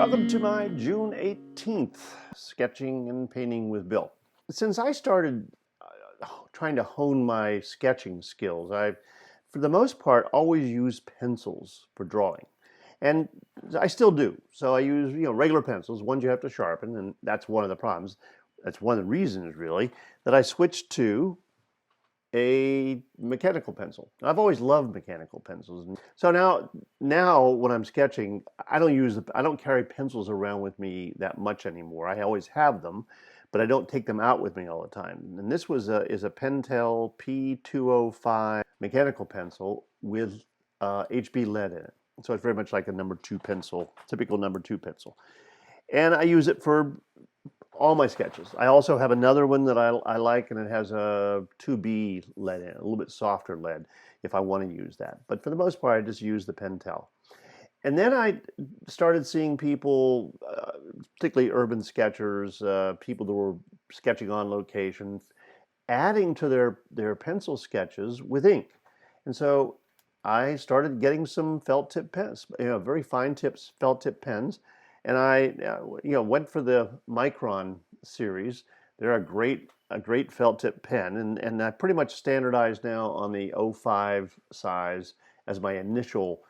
Welcome to my June 18th sketching and painting with Bill. Since I started trying to hone my sketching skills, I've, for the most part, always used pencils for drawing. And I still do. So I use, regular pencils, ones you have to sharpen, and that's one of the problems. That's one of the reasons, really, that I switched to a mechanical pencil. I've always loved mechanical pencils. So now when I'm sketching, I don't carry pencils around with me that much anymore. I always have them, but I don't take them out with me all the time. And this is a Pentel P205 mechanical pencil with HB lead in it. So it's very much like a number 2 pencil, typical number 2 pencil. And I use it for all my sketches. I also have another one that I like, and it has a 2B lead in it, a little bit softer lead if I want to use that. But for the most part, I just use the Pentel. And then I started seeing people, particularly urban sketchers, people that were sketching on location, adding to their pencil sketches with ink. And so I started getting some felt tip pens, very fine tips, felt tip pens. And I, went for the Micron series. They're a great felt tip pen, and I pretty much standardized now on the 05 size as my initial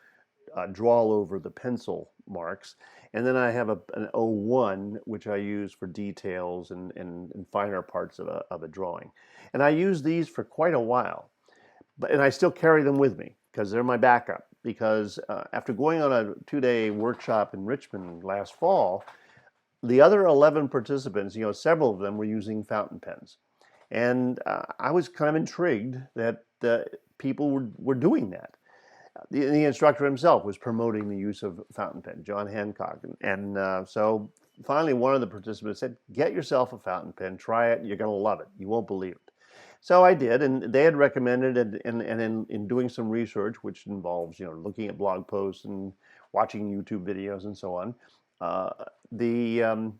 draw over the pencil marks. And then I have an 01, which I use for details and finer parts of a drawing. And I use these for quite a while, and I still carry them with me because they're my backup. Because after going on a 2-day workshop in Richmond last fall, the other 11 participants, several of them were using fountain pens. And I was kind of intrigued that people were doing that. The instructor himself was promoting the use of fountain pen, John Hancock. And so finally one of the participants said, get yourself a fountain pen, try it, you're going to love it. You won't believe it. So I did, and they had recommended it, and in doing some research, which involves, looking at blog posts and watching YouTube videos and so on, the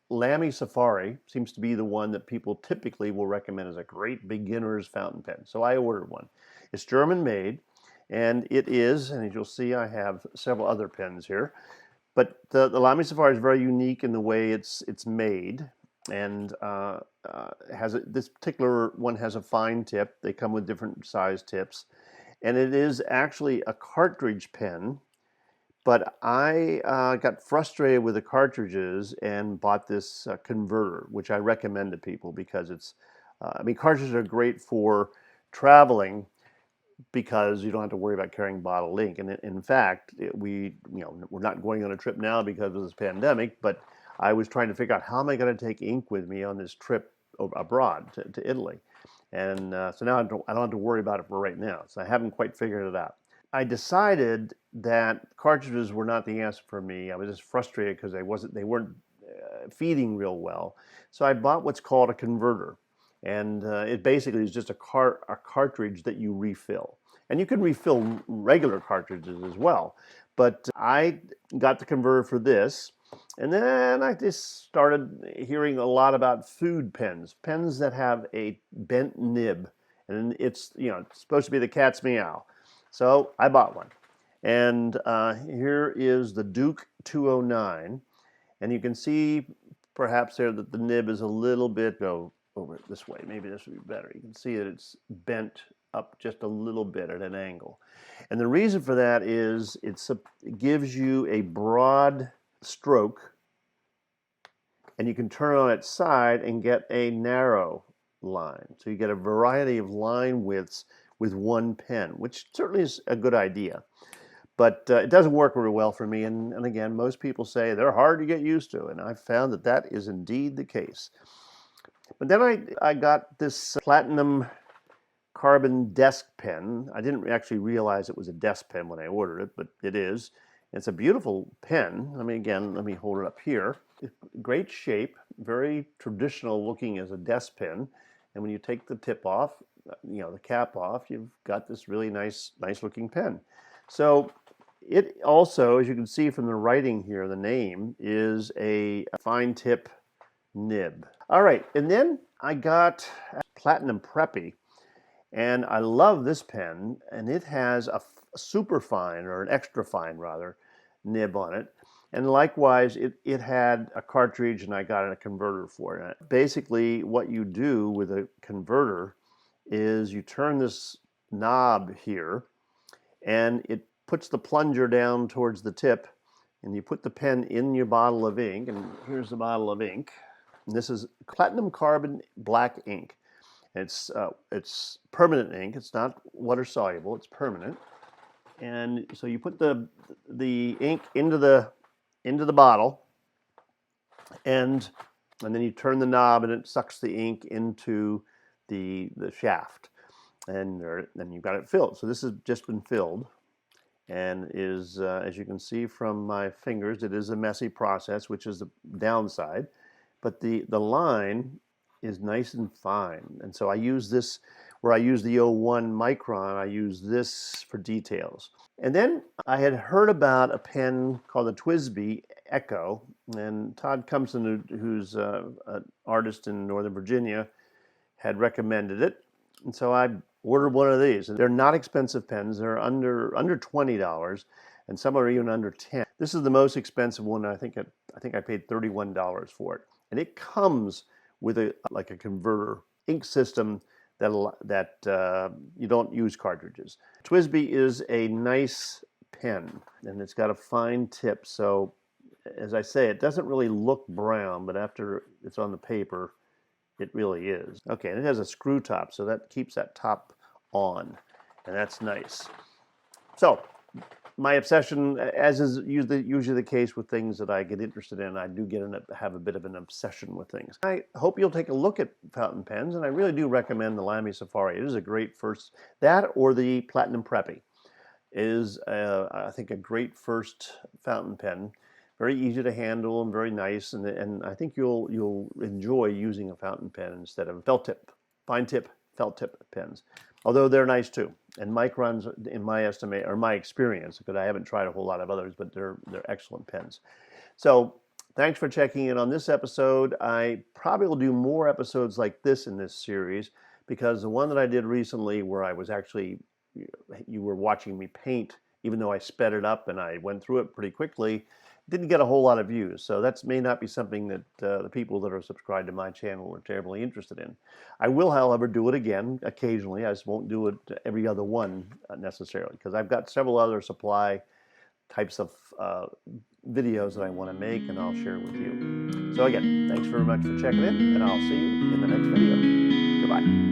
Lamy Safari seems to be the one that people typically will recommend as a great beginner's fountain pen. So I ordered one. It's German made, and it is, and as you'll see, I have several other pens here, but the Lamy Safari is very unique in the way it's made. And this particular one has a fine tip. They come with different size tips, and it is actually a cartridge pen. But I got frustrated with the cartridges and bought this converter, which I recommend to people because it's. Cartridges are great for traveling because you don't have to worry about carrying bottled ink. And in fact, we're not going on a trip now because of this pandemic, but I was trying to figure out how am I going to take ink with me on this trip abroad to Italy. And so now I don't have to worry about it for right now. So I haven't quite figured it out. I decided that cartridges were not the answer for me. I was just frustrated because they weren't feeding real well. So I bought what's called a converter. And it basically is just a cartridge that you refill. And you can refill regular cartridges as well. But I got the converter for this. And then I just started hearing a lot about food pens that have a bent nib. And it's supposed to be the cat's meow. So I bought one. And here is the Duke 209. And you can see perhaps there that the nib is a little bit over this way. Maybe this would be better. You can see that it's bent up just a little bit at an angle. And the reason for that is it gives you a broad stroke, and you can turn it on its side and get a narrow line. So you get a variety of line widths with one pen, which certainly is a good idea. But it doesn't work very well for me. And again, most people say they're hard to get used to. And I've found that is indeed the case. But then I got this platinum carbon desk pen. I didn't actually realize it was a desk pen when I ordered it, but it is. It's a beautiful pen. Let me hold it up here. Great shape, very traditional looking as a desk pen. And when you take the tip off, the cap off, you've got this really nice looking pen. So it also, as you can see from the writing here, the name is a fine tip nib. All right, and then I got Platinum Preppy, and I love this pen, and it has a super fine, or an extra fine rather, nib on it. And likewise, it had a cartridge, and I got a converter for it. Basically, what you do with a converter is you turn this knob here, and it puts the plunger down towards the tip, and you put the pen in your bottle of ink, and here's the bottle of ink. And this is platinum carbon black ink. It's permanent ink. It's not water soluble. It's permanent. And so you put the ink into the bottle, and then you turn the knob, and it sucks the ink into the shaft, and then you've got it filled. So this has just been filled, and is as you can see from my fingers, it is a messy process, which is the downside, but the line is nice and fine. And so I use this, where I use the 01 micron, I use this for details. And then I had heard about a pen called the TWSBI Echo, and Todd Cumpson, who's an artist in Northern Virginia, had recommended it. And so I ordered one of these. They're not expensive pens. They're under $20, and some are even under $10. This is the most expensive one. I think I paid $31 for it, and it comes with a converter ink system that you don't use cartridges. TWSBI is a nice pen, and it's got a fine tip. So, as I say, it doesn't really look brown, but after it's on the paper, it really is. Okay, and it has a screw top, so that keeps that top on, and that's nice. So, my obsession, as is usually the case with things that I get interested in, I do have a bit of an obsession with things. I hope you'll take a look at fountain pens, and I really do recommend the Lamy Safari. It is a great first, that or the Platinum Preppy is, I think, a great first fountain pen. Very easy to handle and very nice, and I think you'll enjoy using a fountain pen instead of fine tip felt tip pens. Although they're nice too, and microns, in my estimate, or my experience, because I haven't tried a whole lot of others, but they're excellent pens. So thanks for checking in on this episode. I probably will do more episodes like this in this series, because the one that I did recently, where I was actually, you were watching me paint, even though I sped it up and I went through it pretty quickly, didn't get a whole lot of views. So that may not be something that the people that are subscribed to my channel are terribly interested in. I will, however, do it again occasionally. I just won't do it every other one necessarily, because I've got several other supply types of videos that I want to make, and I'll share with you. So again, thanks very much for checking in, and I'll see you in the next video. Goodbye.